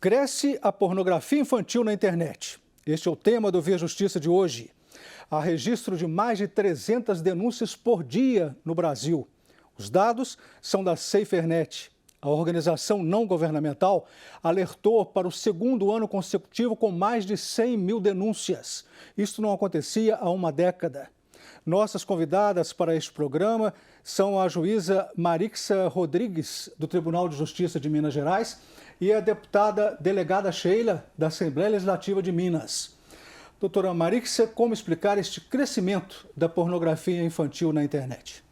Cresce a pornografia infantil na internet. Este é o tema do Via Justiça de hoje. Há registro de mais de 300 denúncias por dia no Brasil. Os dados são da SaferNet. A organização não governamental alertou para o segundo ano consecutivo com mais de 100 mil denúncias. Isso não acontecia há uma década. Nossas convidadas para este programa são a juíza Marixa Rodrigues, do Tribunal de Justiça de Minas Gerais, e a deputada delegada Sheila, da Assembleia Legislativa de Minas. Doutora Marixa, como explicar este crescimento da pornografia infantil na internet?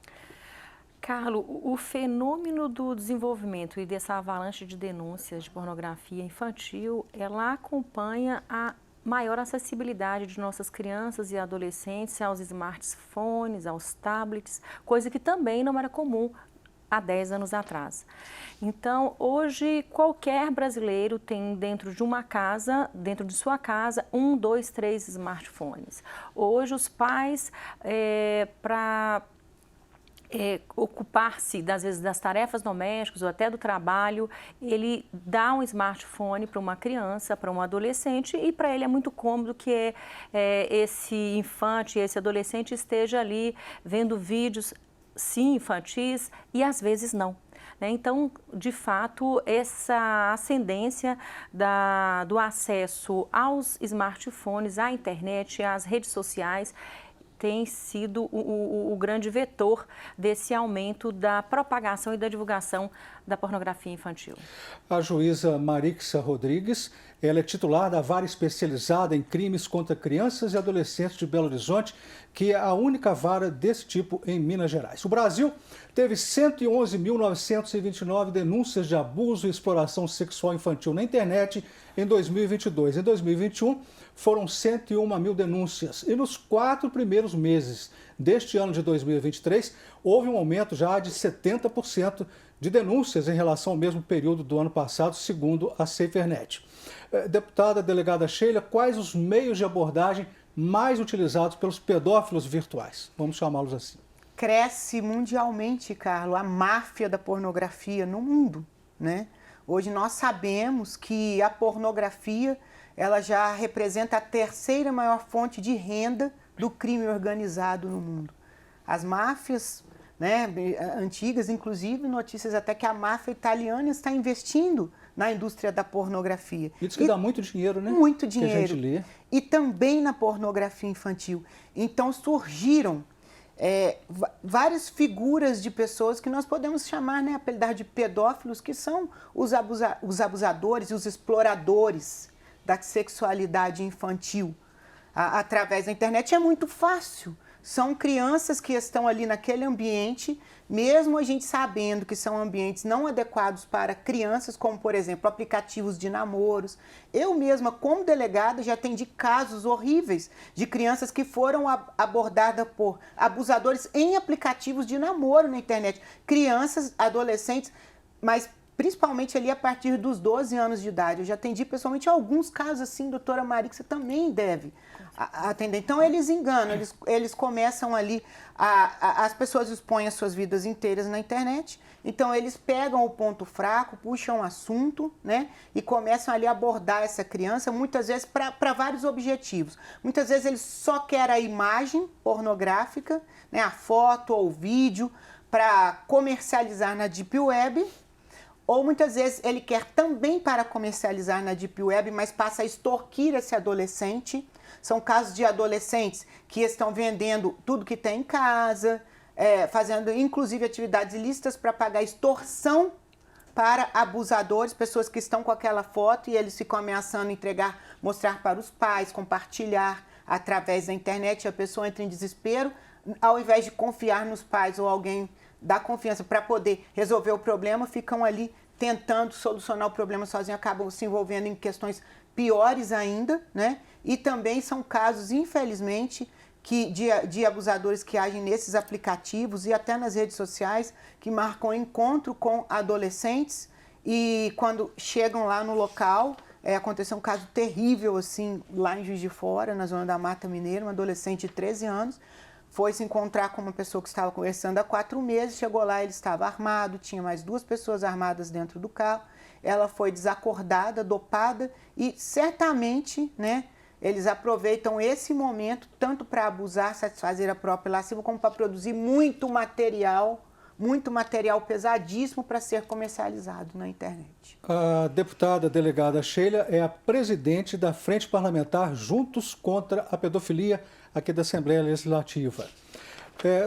Carlos, o fenômeno do desenvolvimento e dessa avalanche de denúncias de pornografia infantil, ela acompanha a maior acessibilidade de nossas crianças e adolescentes aos smartphones, aos tablets, coisa que também não era comum há 10 anos atrás. Então, hoje, qualquer brasileiro tem dentro de uma casa, dentro de sua casa, 1, 2, 3 smartphones. Hoje, os pais, para ocupar-se, às vezes, das tarefas domésticas ou até do trabalho, ele dá um smartphone para uma criança, para um adolescente, e para ele é muito cômodo que esse infante, esse adolescente esteja ali vendo vídeos, sim, infantis, e às vezes não. Então, de fato, essa ascendência do acesso aos smartphones, à internet, às redes sociais, tem sido o grande vetor desse aumento da propagação e da divulgação da pornografia infantil. A juíza Marixa Rodrigues, ela é titular da Vara Especializada em Crimes contra Crianças e Adolescentes de Belo Horizonte, que é a única vara desse tipo em Minas Gerais. O Brasil teve 111.929 denúncias de abuso e exploração sexual infantil na internet em 2022. Em 2021, foram 101 mil denúncias. E nos 4 primeiros meses deste ano de 2023, houve um aumento já de 70% de denúncias em relação ao mesmo período do ano passado, segundo a SaferNet. Deputada delegada Sheila, quais os meios de abordagem mais utilizados pelos pedófilos virtuais? Vamos chamá-los assim. Cresce mundialmente, Carlos, a máfia da pornografia no mundo, né? Hoje nós sabemos que a pornografia ela já representa a terceira maior fonte de renda do crime organizado no mundo. As máfias, né, antigas, inclusive notícias até que a máfia italiana está investindo na indústria da pornografia. E diz que dá muito dinheiro, né? Muito dinheiro. Que a gente lê. E também na pornografia infantil. Então surgiram várias figuras de pessoas que nós podemos chamar, né, apelidar de pedófilos, que são os abusadores e os exploradores da sexualidade infantil através da internet. É muito fácil. São crianças que estão ali naquele ambiente, mesmo a gente sabendo que são ambientes não adequados para crianças, como, por exemplo, aplicativos de namoros. Eu mesma, como delegada, já atendi casos horríveis de crianças que foram abordadas por abusadores em aplicativos de namoro na internet. Crianças, adolescentes, mas principalmente ali a partir dos 12 anos de idade. Eu já atendi pessoalmente alguns casos assim, doutora Marixa também deve atender. Então, eles enganam, eles começam ali, as pessoas expõem as suas vidas inteiras na internet, então eles pegam o ponto fraco, puxam o assunto, né, e começam ali a abordar essa criança, muitas vezes para vários objetivos. Muitas vezes eles só querem a imagem pornográfica, né, a foto ou o vídeo, para comercializar na Deep Web. Ou muitas vezes ele quer também para comercializar na Deep Web, mas passa a extorquir esse adolescente. São casos de adolescentes que estão vendendo tudo que tem em casa, fazendo inclusive atividades ilícitas para pagar extorsão para abusadores, pessoas que estão com aquela foto e eles ficam ameaçando entregar, mostrar para os pais, compartilhar através da internet, e a pessoa entra em desespero, ao invés de confiar nos pais ou alguém dá confiança para poder resolver o problema, ficam ali tentando solucionar o problema sozinho, acabam se envolvendo em questões piores ainda, né? E também são casos, infelizmente, de abusadores que agem nesses aplicativos e até nas redes sociais, que marcam encontro com adolescentes e quando chegam lá no local, aconteceu um caso terrível assim, lá em Juiz de Fora, na zona da Mata Mineira, um adolescente de 13 anos, foi se encontrar com uma pessoa que estava conversando há 4 meses, chegou lá, ele estava armado, tinha mais 2 pessoas armadas dentro do carro, ela foi desacordada, dopada e certamente, né, eles aproveitam esse momento tanto para abusar, satisfazer a própria lasciva, como para produzir muito material pesadíssimo para ser comercializado na internet. A deputada delegada Sheila é a presidente da Frente Parlamentar Juntos contra a Pedofilia aqui da Assembleia Legislativa.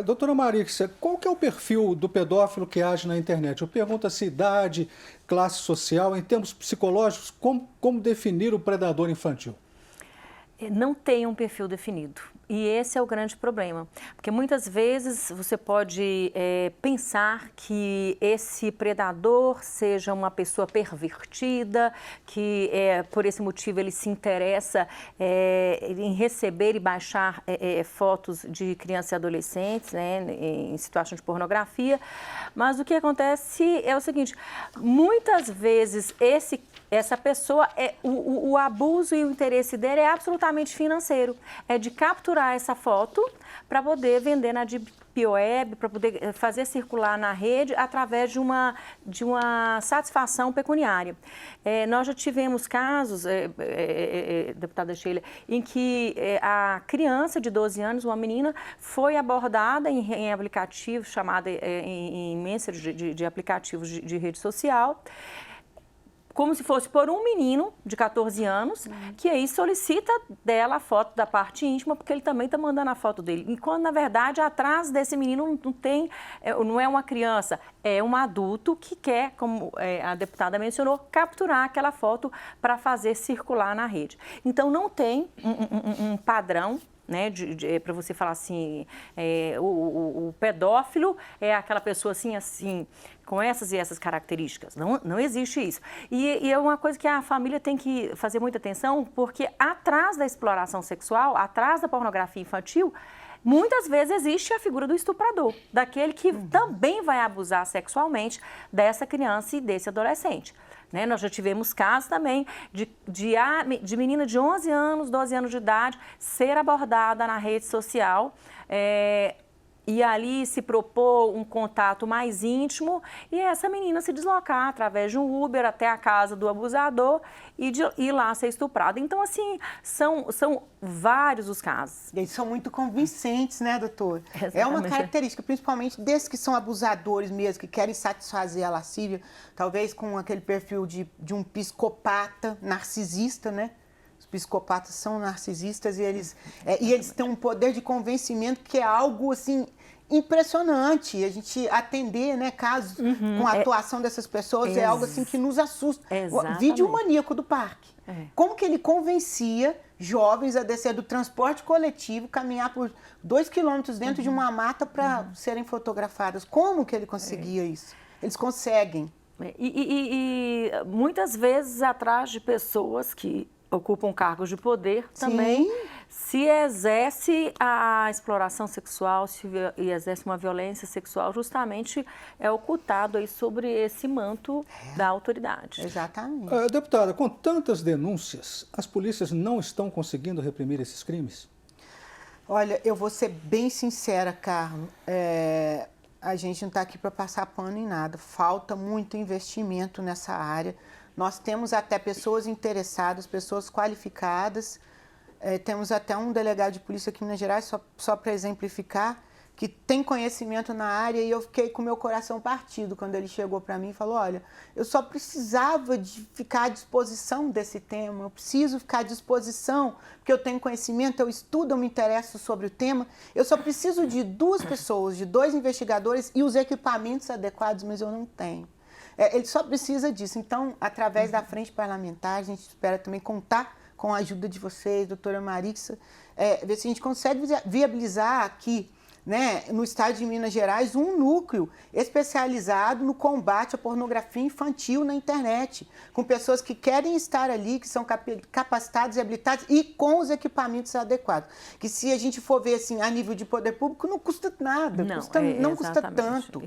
Doutora Marixia, qual que é o perfil do pedófilo que age na internet? Eu pergunto se idade, classe social, em termos psicológicos, como definir o predador infantil? Não tem um perfil definido. E esse é o grande problema, porque muitas vezes você pode pensar que esse predador seja uma pessoa pervertida, que por esse motivo ele se interessa em receber e baixar fotos de crianças e adolescentes, né, em situações de pornografia, mas o que acontece é o seguinte, muitas vezes essa pessoa, o abuso e o interesse dele é absolutamente financeiro, é de capturar essa foto para poder vender na Deep Web, para poder fazer circular na rede através de uma satisfação pecuniária. Nós já tivemos casos, deputada Sheila, em que a criança de 12 anos, uma menina, foi abordada em aplicativos, chamada em Messenger de aplicativos de rede social, como se fosse por um menino de 14 anos, que aí solicita dela a foto da parte íntima, porque ele também está mandando a foto dele. Enquanto, na verdade, atrás desse menino não é uma criança, é um adulto que quer, como a deputada mencionou, capturar aquela foto para fazer circular na rede. Então, não tem um padrão, né, para você falar assim, o pedófilo é aquela pessoa assim, com essas e essas características. Não existe isso. E é uma coisa que a família tem que fazer muita atenção, porque atrás da exploração sexual, atrás da pornografia infantil, muitas vezes existe a figura do estuprador, daquele que também vai abusar sexualmente dessa criança e desse adolescente. Né? Nós já tivemos casos também de menina de 11 anos, 12 anos de idade, ser abordada na rede social e ali se propor um contato mais íntimo e essa menina se deslocar através de um Uber até a casa do abusador e ir lá ser estuprada. Então, assim, são vários os casos. E eles são muito convincentes, né, doutor? Exatamente. É uma característica, principalmente desses que são abusadores mesmo, que querem satisfazer a lascívia, talvez com aquele perfil de um psicopata narcisista, né? Os psicopatas são narcisistas e eles têm um poder de convencimento que é algo, assim, impressionante. A gente atender, né, casos com a atuação dessas pessoas é algo assim que nos assusta. Vídeo maníaco do parque. Como que ele convencia jovens a descer do transporte coletivo, caminhar por 2 quilômetros dentro de uma mata para serem fotografadas? Como que ele conseguia isso? Eles conseguem. E muitas vezes atrás de pessoas que ocupam cargos de poder também se exerce a exploração sexual, e exerce uma violência sexual, justamente ocultado aí sobre esse manto da autoridade. Exatamente. Deputada, com tantas denúncias, as polícias não estão conseguindo reprimir esses crimes? Olha, eu vou ser bem sincera, Carlos. A gente não está aqui para passar pano em nada. Falta muito investimento nessa área. Nós temos até pessoas interessadas, pessoas qualificadas, temos até um delegado de polícia aqui em Minas Gerais, só para exemplificar, que tem conhecimento na área, e eu fiquei com o meu coração partido quando ele chegou para mim e falou, olha, eu só precisava de ficar à disposição desse tema, eu preciso ficar à disposição, porque eu tenho conhecimento, eu estudo, eu me interesso sobre o tema, eu só preciso de 2 pessoas, de 2 investigadores e os equipamentos adequados, mas eu não tenho. Ele só precisa disso. Então, através da frente parlamentar, a gente espera também contar com a ajuda de vocês, doutora Marixia, ver se a gente consegue viabilizar aqui, né, no estado de Minas Gerais, um núcleo especializado no combate à pornografia infantil na internet, com pessoas que querem estar ali, que são capacitados e habilitados e com os equipamentos adequados. Que se a gente for ver assim, a nível de poder público, não custa nada, não custa tanto.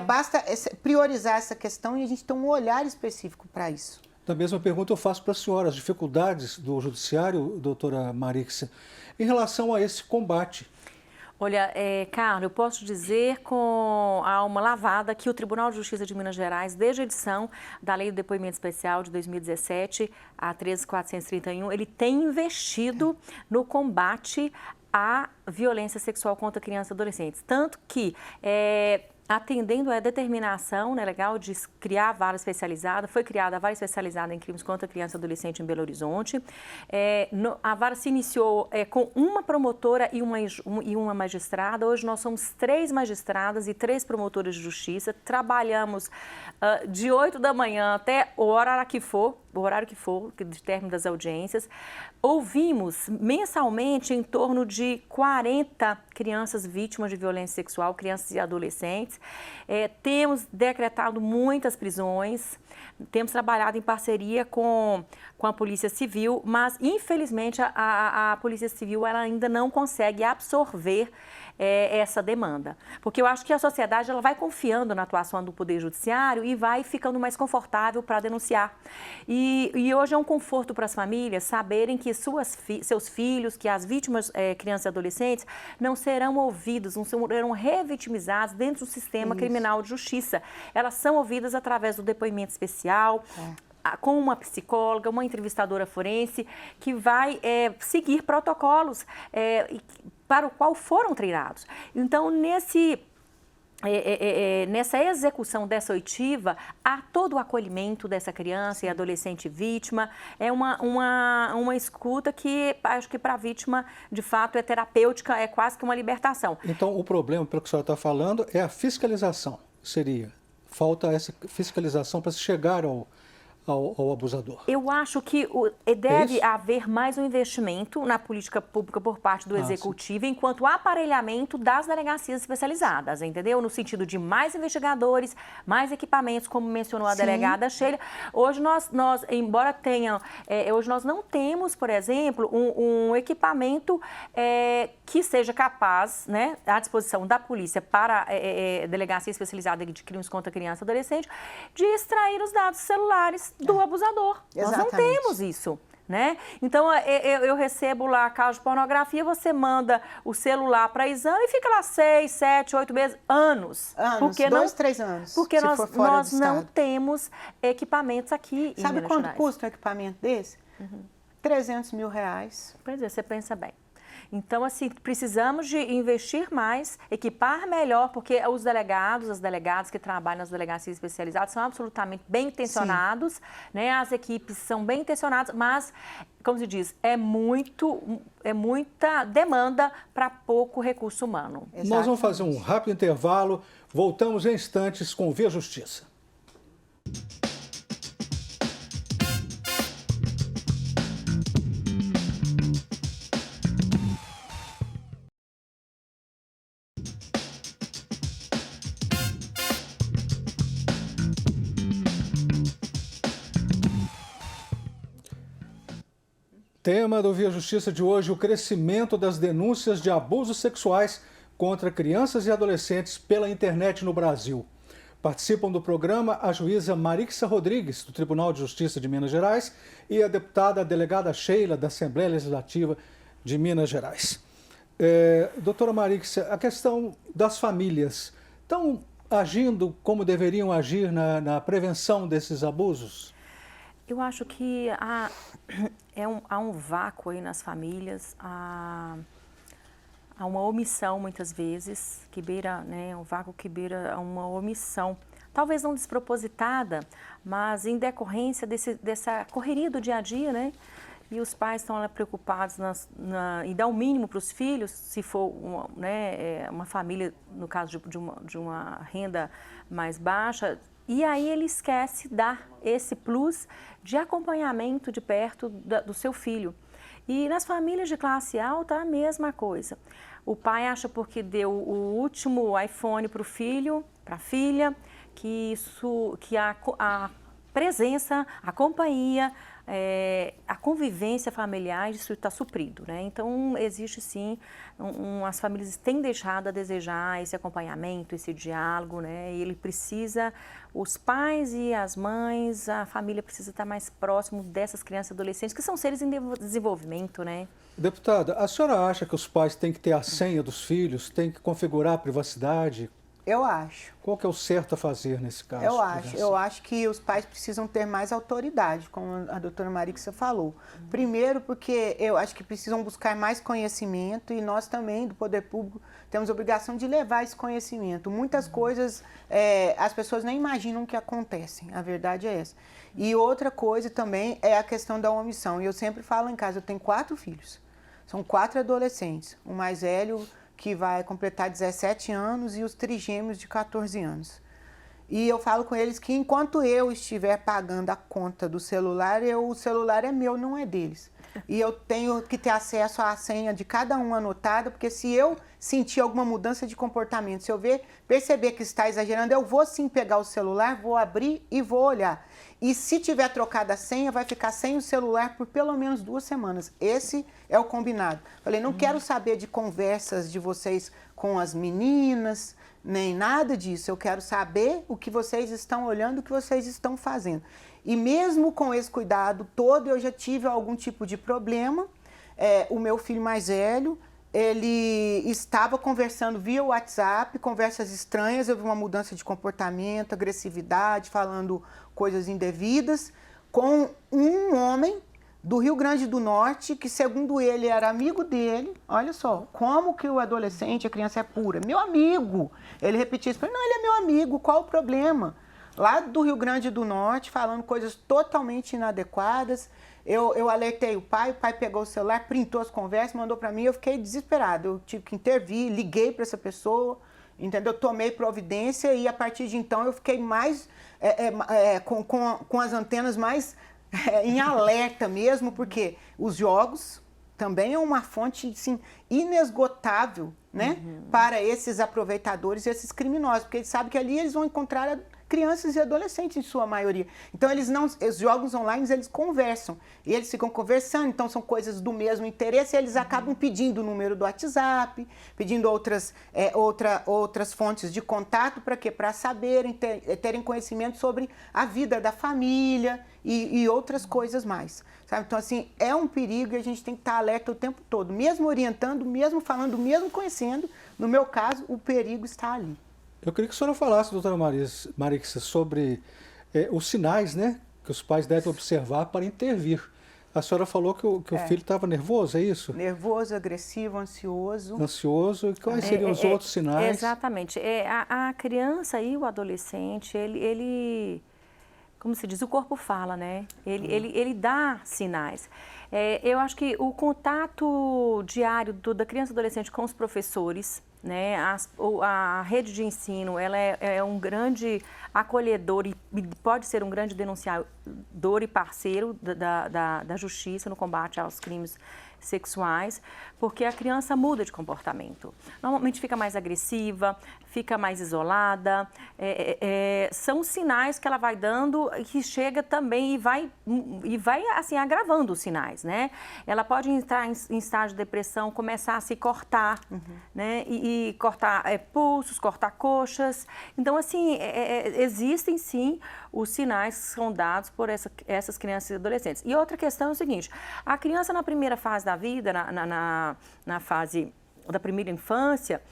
Basta priorizar essa questão e a gente tem um olhar específico para isso. Da mesma pergunta eu faço para a senhora, as dificuldades do judiciário, doutora Marixia, em relação a esse combate. Olha, Carlos, eu posso dizer com a alma lavada que o Tribunal de Justiça de Minas Gerais, desde a edição da Lei do Depoimento Especial de 2017, a 13.431, ele tem investido no combate à violência sexual contra crianças e adolescentes. Tanto que, atendendo à determinação, né, legal, de criar a vara especializada, foi criada a vara especializada em crimes contra criança e adolescente em Belo Horizonte. A vara se iniciou com uma promotora e uma magistrada. Hoje nós somos 3 magistradas e 3 promotoras de justiça. Trabalhamos de 8 da manhã até o horário que for, de término das audiências. Ouvimos mensalmente em torno de 40 crianças vítimas de violência sexual, crianças e adolescentes. Temos decretado muitas prisões, temos trabalhado em parceria com a Polícia Civil, mas infelizmente a Polícia Civil ela ainda não consegue absorver essa demanda. Porque eu acho que a sociedade ela vai confiando na atuação do Poder Judiciário e vai ficando mais confortável para denunciar. E hoje é um conforto para as famílias saberem que seus filhos, que as vítimas, crianças e adolescentes, não serão ouvidos, não serão revitimizados dentro do sistema criminal de justiça. Elas são ouvidas através do depoimento especial, com uma psicóloga, uma entrevistadora forense, que vai seguir protocolos para o qual foram treinados. Então, nessa execução dessa oitiva, há todo o acolhimento dessa criança e adolescente vítima. É uma escuta que acho que para a vítima, de fato, é terapêutica, é quase que uma libertação. Então, o problema, pelo que a senhora está falando, é a fiscalização, falta essa fiscalização para se chegar ao abusador. Eu acho que deve haver mais um investimento na política pública por parte do Executivo, enquanto aparelhamento das delegacias especializadas, entendeu? No sentido de mais investigadores, mais equipamentos, como mencionou a delegada Sheila. Hoje nós embora tenham, hoje nós não temos, por exemplo, um equipamento que seja capaz, né, à disposição da polícia para a delegacia especializada de crimes contra criança e adolescente, de extrair os dados celulares do abusador. Exatamente. Nós não temos isso, né? Então, eu recebo lá caso de pornografia, você manda o celular para exame e fica lá 6, 7, 8 meses, anos. Porque 2, 3 anos. Porque nós não temos equipamentos aqui em Minas Gerais. Sabe quanto custa um equipamento desse? 300 mil reais. Pois é, você pensa bem. Então, assim, precisamos de investir mais, equipar melhor, porque os delegados, as delegadas que trabalham nas delegacias especializadas são absolutamente bem intencionados, né? As equipes são bem intencionadas, mas, como se diz, é muita demanda para pouco recurso humano. Exatamente. Nós vamos fazer um rápido intervalo, voltamos em instantes com Via Justiça. Tema do Via Justiça de hoje, o crescimento das denúncias de abusos sexuais contra crianças e adolescentes pela internet no Brasil. Participam do programa a juíza Marixa Rodrigues, do Tribunal de Justiça de Minas Gerais, e a deputada delegada Sheila, da Assembleia Legislativa de Minas Gerais. Doutora Marixa, a questão das famílias, estão agindo como deveriam agir na prevenção desses abusos? Eu acho que há um vácuo aí nas famílias, há uma omissão muitas vezes, que beira, né, um vácuo que beira uma omissão, talvez não despropositada, mas em decorrência dessa correria do dia a dia, né? E os pais estão lá preocupados em dar o mínimo para os filhos, se for uma família, no caso de uma renda mais baixa. E aí ele esquece de dar esse plus de acompanhamento de perto do seu filho. E nas famílias de classe alta, a mesma coisa. O pai acha porque deu o último iPhone para o filho, para a filha, que a presença, a companhia a convivência familiar, isso está suprido, né? Então, existe sim, as famílias têm deixado a desejar esse acompanhamento, esse diálogo, né? E ele precisa, os pais e as mães, a família precisa estar mais próximo dessas crianças e adolescentes, que são seres em desenvolvimento, né? Deputada, a senhora acha que os pais têm que ter a senha dos filhos, têm que configurar a privacidade? Eu acho. Qual que é o certo a fazer nesse caso? Eu acho que os pais precisam ter mais autoridade, como a doutora Marixa falou. Primeiro porque eu acho que precisam buscar mais conhecimento e nós também, do poder público, temos a obrigação de levar esse conhecimento. Muitas coisas as pessoas nem imaginam que acontecem, a verdade é essa. E outra coisa também é a questão da omissão. E eu sempre falo em casa, eu tenho 4 filhos, são 4 adolescentes, o mais velho que vai completar 17 anos e os trigêmeos de 14 anos. E eu falo com eles que enquanto eu estiver pagando a conta do celular, o celular é meu, não é deles. E eu tenho que ter acesso à senha de cada um anotada, porque se eu sentir alguma mudança de comportamento, se eu perceber que está exagerando, eu vou sim pegar o celular, vou abrir e vou olhar. E se tiver trocado a senha, vai ficar sem o celular por pelo menos 2 semanas. Esse é o combinado. Falei, não quero saber de conversas de vocês com as meninas, nem nada disso. Eu quero saber o que vocês estão olhando, o que vocês estão fazendo. E mesmo com esse cuidado todo, eu já tive algum tipo de problema. O meu filho mais velho, ele estava conversando via WhatsApp, conversas estranhas, houve uma mudança de comportamento, agressividade, falando coisas indevidas, com um homem do Rio Grande do Norte, que segundo ele era amigo dele. Olha só, como que o adolescente, a criança é pura. Meu amigo! Ele repetia isso, não, ele é meu amigo, qual o problema? Lá do Rio Grande do Norte, falando coisas totalmente inadequadas. Eu alertei o pai pegou o celular, printou as conversas, mandou para mim, eu fiquei desesperado. Eu tive que intervir, liguei para essa pessoa, entendeu? Tomei providência e a partir de então eu fiquei mais com as antenas mais em alerta mesmo, porque os jogos também é uma fonte assim, inesgotável, né? Para esses aproveitadores e esses criminosos, porque eles sabem que ali eles vão encontrar crianças e adolescentes em sua maioria. Então os jogos online eles conversam e eles ficam conversando, então são coisas do mesmo interesse e eles acabam pedindo o número do WhatsApp, pedindo outras fontes de contato para quê? Para saberem, terem conhecimento sobre a vida da família e outras coisas mais. Sabe? Então assim, é um perigo e a gente tem que estar alerta o tempo todo, mesmo orientando, mesmo falando, mesmo conhecendo, no meu caso, o perigo está ali. Eu queria que a senhora falasse, doutora Marixa, sobre os sinais, né, que os pais devem observar para intervir. A senhora falou que o filho estava nervoso, é isso? Nervoso, agressivo, ansioso. Ansioso. E quais seriam os outros sinais? Exatamente. A criança e o adolescente, ele como se diz, o corpo fala, né? Ele dá sinais. Eu acho que o contato diário da criança e adolescente com os professores, né? A rede de ensino, ela é um grande acolhedor e pode ser um grande denunciador e parceiro da justiça no combate aos crimes sexuais, porque a criança muda de comportamento. Normalmente fica mais agressiva, fica mais isolada, são sinais que ela vai dando que chega também e vai assim, agravando os sinais, né? Ela pode entrar em estágio de depressão, começar a se cortar, né? E cortar pulsos, cortar coxas. Então, assim, existem sim os sinais que são dados por essas crianças e adolescentes. E outra questão é o seguinte, a criança na primeira fase da vida, na fase da primeira infância,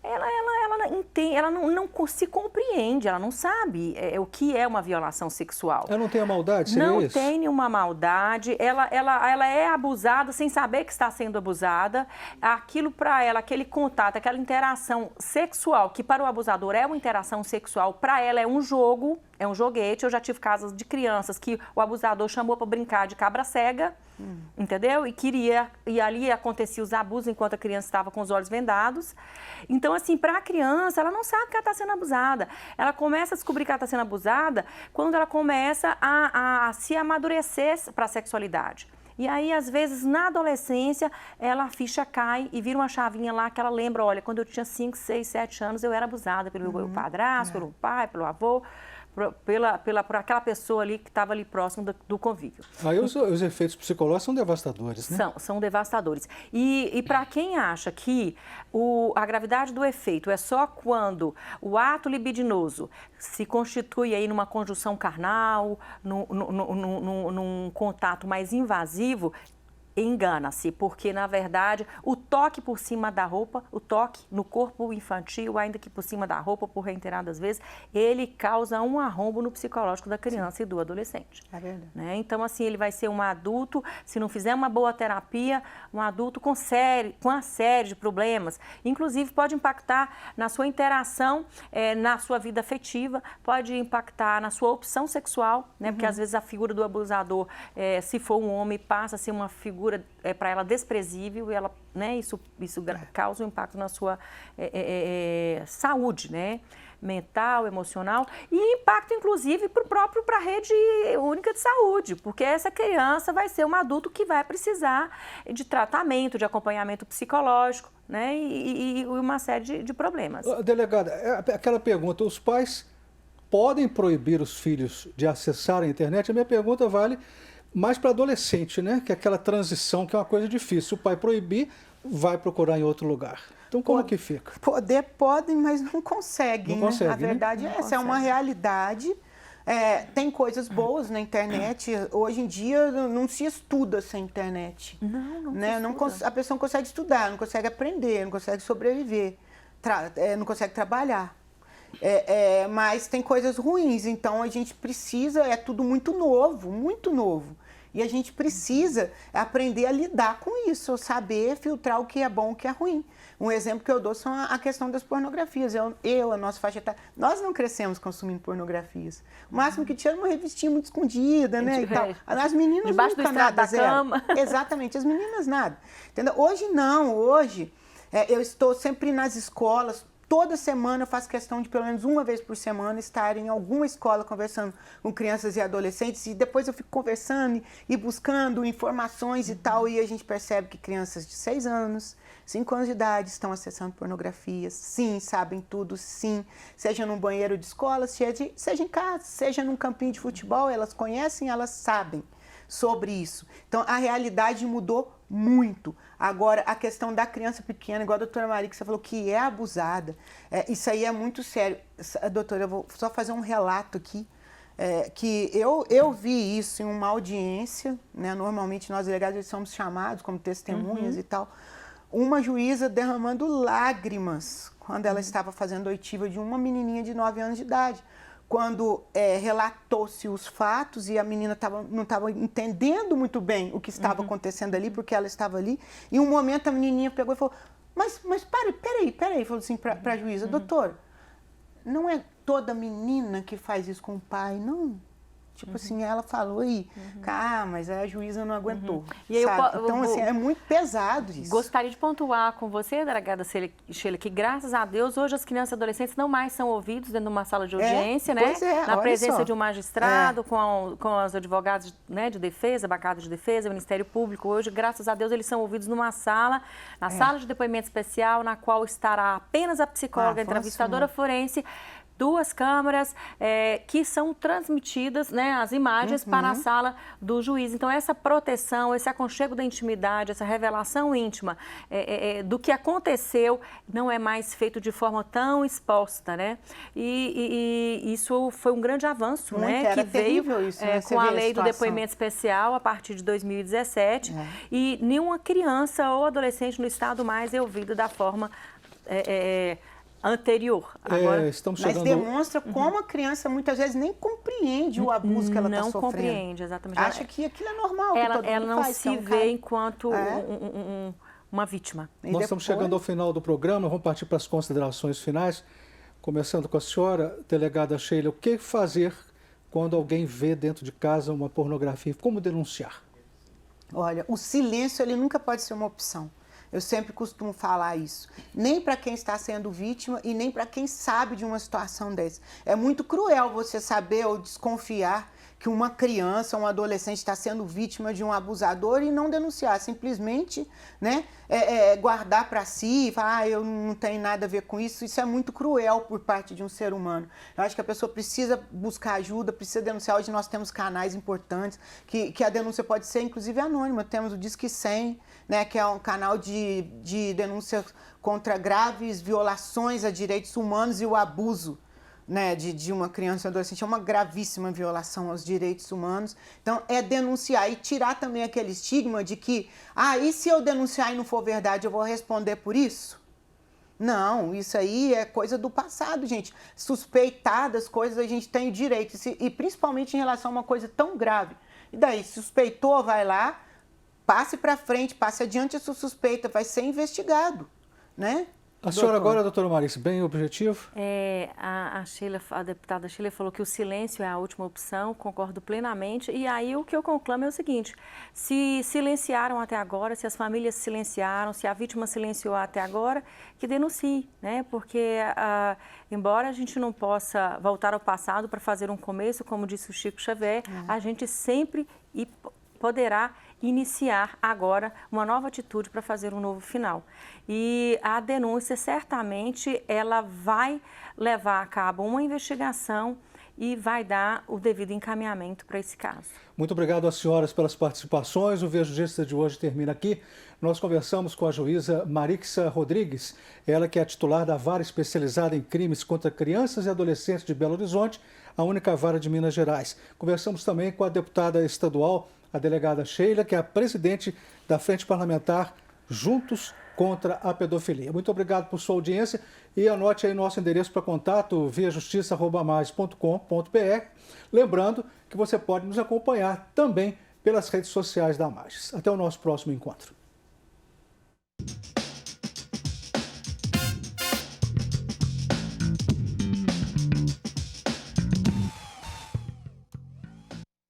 ela não se compreende, ela não sabe o que é uma violação sexual. Ela não tem a maldade, seria não isso? Não tem nenhuma maldade, ela é abusada sem saber que está sendo abusada. Aquilo para ela, aquele contato, aquela interação sexual, que para o abusador é uma interação sexual, para ela é um jogo, é um joguete. Eu já tive casos de crianças que o abusador chamou para brincar de cabra cega, entendeu? E ali acontecia os abusos enquanto a criança estava com os olhos vendados. Então, assim, para a criança, ela não sabe que ela está sendo abusada. Ela começa a descobrir que ela está sendo abusada quando ela começa a se amadurecer para a sexualidade. E aí, às vezes, na adolescência, a ficha cai e vira uma chavinha lá que ela lembra, olha, quando eu tinha 5, 6, 7 anos, eu era abusada pelo meu padrasto, pelo pai, pelo avô. por aquela pessoa ali que estava ali próximo do convívio. Aí os efeitos psicológicos são devastadores, né? São devastadores. E para quem acha que a gravidade do efeito é só quando o ato libidinoso se constitui aí numa conjunção carnal, num contato mais invasivo, engana-se, porque, na verdade, o toque por cima da roupa, o toque no corpo infantil, ainda que por cima da roupa, por reiteradas vezes, ele causa um arrombo no psicológico da criança e do adolescente. É verdade. Né? Então, assim, ele vai ser um adulto, se não fizer uma boa terapia, um adulto com uma série de problemas. Inclusive, pode impactar na sua interação, na sua vida afetiva, pode impactar na sua opção sexual, né? Porque, às vezes, a figura do abusador, se for um homem, passa a ser uma figura para ela desprezível e ela, né, isso causa um impacto na sua saúde, né, mental, emocional e impacto inclusive para a rede única de saúde, porque essa criança vai ser um adulto que vai precisar de tratamento, de acompanhamento psicológico, né, e uma série de problemas. Delegada, aquela pergunta, os pais podem proibir os filhos de acessar a internet? A minha pergunta vale mais para adolescente, né? Que é aquela transição que é uma coisa difícil. Se o pai proibir, vai procurar em outro lugar. Então, como que fica? Podem, mas não conseguem. Não consegue, né? A verdade é essa, é uma realidade. Tem coisas boas na internet. Hoje em dia não se estuda sem internet. Não né? A pessoa não consegue estudar, não consegue aprender, não consegue sobreviver, não consegue trabalhar. Mas tem coisas ruins, então a gente precisa, é tudo muito novo, muito novo. E a gente precisa aprender a lidar com isso, saber filtrar o que é bom e o que é ruim. Um exemplo que eu dou são a questão das pornografias. A nossa faixa etária, nós não crescemos consumindo pornografias. O máximo que tinha era uma revistinha muito escondida, né? E tal. As meninas debaixo nunca do estrado nada, da cama. Exatamente, as meninas nada. Entendeu? Hoje não, hoje eu estou sempre nas escolas. Toda semana eu faço questão de, pelo menos uma vez por semana, estar em alguma escola conversando com crianças e adolescentes. E depois eu fico conversando e buscando informações e tal. E a gente percebe que crianças de 6 anos, 5 anos de idade estão acessando pornografias. Sim, sabem tudo, sim. Seja num banheiro de escola, seja em casa, seja num campinho de futebol. Elas conhecem, elas sabem sobre isso. Então, a realidade mudou muito. Agora, a questão da criança pequena, igual a doutora Maria, que você falou, que é abusada, isso aí é muito sério. Doutora, eu vou só fazer um relato aqui, que eu vi isso em uma audiência, né? Normalmente nós delegados somos chamados como testemunhas e tal. Uma juíza derramando lágrimas quando ela estava fazendo oitiva de uma menininha de 9 anos de idade. Quando relatou-se os fatos e a menina não estava entendendo muito bem o que estava acontecendo ali, porque ela estava ali. E um momento a menininha pegou e falou, mas peraí, falou assim para a juíza, doutor, não é toda menina que faz isso com o pai, não? Tipo assim, ela falou aí, mas a juíza não aguentou. E aí então, assim, é muito pesado isso. Gostaria de pontuar com você, delegada Sheila, que graças a Deus, hoje as crianças e adolescentes não mais são ouvidos dentro de uma sala de audiência, né? Na presença de um magistrado, com os advogados, né, de defesa, bancada de defesa, Ministério Público. Hoje, graças a Deus, eles são ouvidos numa sala, na sala de depoimento especial, na qual estará apenas a psicóloga, a entrevistadora forense, 2 câmeras que são transmitidas, né, as imagens para a sala do juiz. Então, essa proteção, esse aconchego da intimidade, essa revelação íntima do que aconteceu não é mais feito de forma tão exposta, né? E isso foi um grande avanço, né? Que veio isso, né? Com a lei do depoimento especial a partir de 2017. E nenhuma criança ou adolescente no estado mais é ouvida da forma anterior. Agora, mas demonstra como a criança muitas vezes nem compreende o abuso que ela está sofrendo. Não compreende, exatamente. Acha que aquilo é normal, ela não se vê enquanto uma vítima. Nós estamos chegando ao final do programa, vamos partir para as considerações finais. Começando com a senhora, delegada Sheila, o que fazer quando alguém vê dentro de casa uma pornografia? Como denunciar? Olha, o silêncio ele nunca pode ser uma opção. Eu sempre costumo falar isso. Nem para quem está sendo vítima e nem para quem sabe de uma situação dessa. É muito cruel você saber ou desconfiar que uma criança, um adolescente está sendo vítima de um abusador e não denunciar, simplesmente, né, guardar para si e falar, eu não tenho nada a ver com isso. Isso é muito cruel por parte de um ser humano. Eu acho que a pessoa precisa buscar ajuda, precisa denunciar. Hoje nós temos canais importantes que a denúncia pode ser, inclusive, anônima. Temos o Disque 100, né, que é um canal de denúncia contra graves violações a direitos humanos e o abuso, né, de uma criança e adolescente. É uma gravíssima violação aos direitos humanos. Então, é denunciar e tirar também aquele estigma de que, e se eu denunciar e não for verdade, eu vou responder por isso? Não, isso aí é coisa do passado, gente. Suspeitar das coisas a gente tem o direito, e principalmente em relação a uma coisa tão grave. E daí, suspeitou, vai lá, passe para frente, passe adiante a sua suspeita, vai ser investigado, né? A senhora agora, doutora Marice, bem objetivo? A deputada Sheila falou que o silêncio é a última opção, concordo plenamente. E aí o que eu conclamo é o seguinte, se silenciaram até agora, se as famílias silenciaram, se a vítima silenciou até agora, que denuncie, né? Porque embora a gente não possa voltar ao passado para fazer um começo, como disse o Chico Xavier, a gente sempre poderá iniciar agora uma nova atitude para fazer um novo final. E a denúncia, certamente, ela vai levar a cabo uma investigação e vai dar o devido encaminhamento para esse caso. Muito obrigado às senhoras pelas participações. O Veja Justiça de hoje termina aqui. Nós conversamos com a juíza Marixa Rodrigues, ela que é a titular da Vara Especializada em Crimes contra Crianças e Adolescentes de Belo Horizonte, a única vara de Minas Gerais. Conversamos também com a deputada estadual, a delegada Sheila, que é a presidente da Frente Parlamentar Juntos contra a Pedofilia. Muito obrigado por sua audiência e anote aí nosso endereço para contato viajustiça@mais.com.br. Lembrando que você pode nos acompanhar também pelas redes sociais da Magis. Até o nosso próximo encontro.